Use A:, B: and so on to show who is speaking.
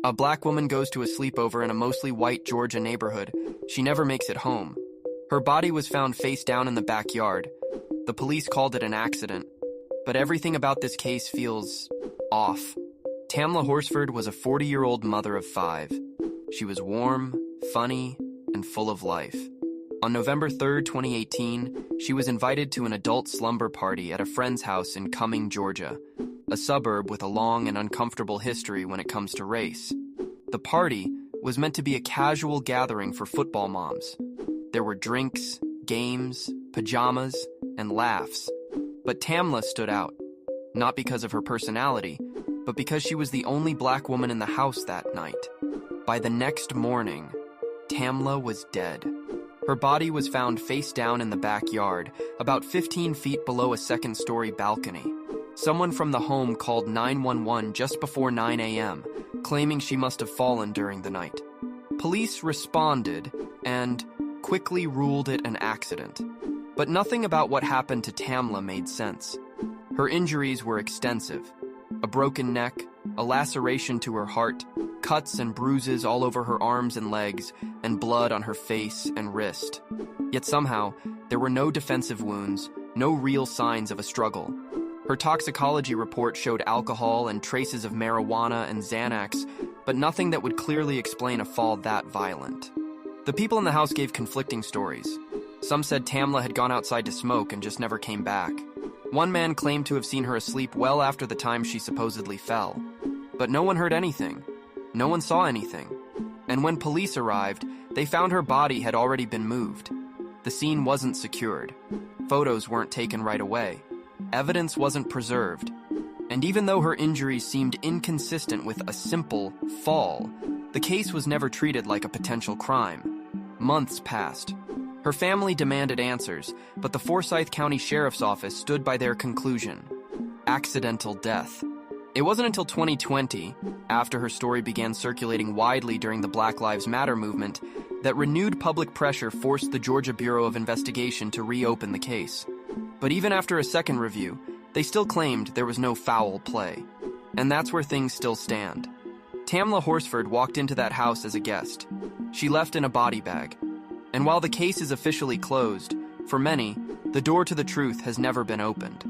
A: A black woman goes to a sleepover in a mostly white Georgia neighborhood. She never makes it home. Her body was found face down in the backyard. The police called it an accident. But everything about this case feels off. Tamla Horsford was a 40-year-old mother of 5. She was warm, funny, and full of life. On November 3, 2018, she was invited to an adult slumber party at a friend's house in Cumming, Georgia, a suburb with a long and uncomfortable history when it comes to race. The party was meant to be a casual gathering for football moms. There were drinks, games, pajamas, and laughs. But Tamla stood out, not because of her personality, but because she was the only black woman in the house that night. By the next morning, Tamla was dead. Her body was found face down in the backyard, about 15 feet below a second-story balcony. Someone from the home called 911 just before 9 a.m., claiming she must have fallen during the night. Police responded and quickly ruled it an accident. But nothing about what happened to Tamla made sense. Her injuries were extensive. A broken neck, a laceration to her heart, cuts and bruises all over her arms and legs, and blood on her face and wrist. Yet somehow, there were no defensive wounds, no real signs of a struggle. Her toxicology report showed alcohol and traces of marijuana and Xanax, but nothing that would clearly explain a fall that violent. The people in the house gave conflicting stories. Some said Tamla had gone outside to smoke and just never came back. One man claimed to have seen her asleep well after the time she supposedly fell. But no one heard anything. No one saw anything. And when police arrived, they found her body had already been moved. The scene wasn't secured. Photos weren't taken right away. Evidence wasn't preserved. And even though her injuries seemed inconsistent with a simple fall, the case was never treated like a potential crime. Months passed. Her family demanded answers, but the Forsyth County Sheriff's Office stood by their conclusion: accidental death. It wasn't until 2020, after her story began circulating widely during the Black Lives Matter movement, that renewed public pressure forced the Georgia Bureau of Investigation to reopen the case. But even after a second review, they still claimed there was no foul play. And that's where things still stand. Tamla Horsford walked into that house as a guest. She left in a body bag. And while the case is officially closed, for many, the door to the truth has never been opened.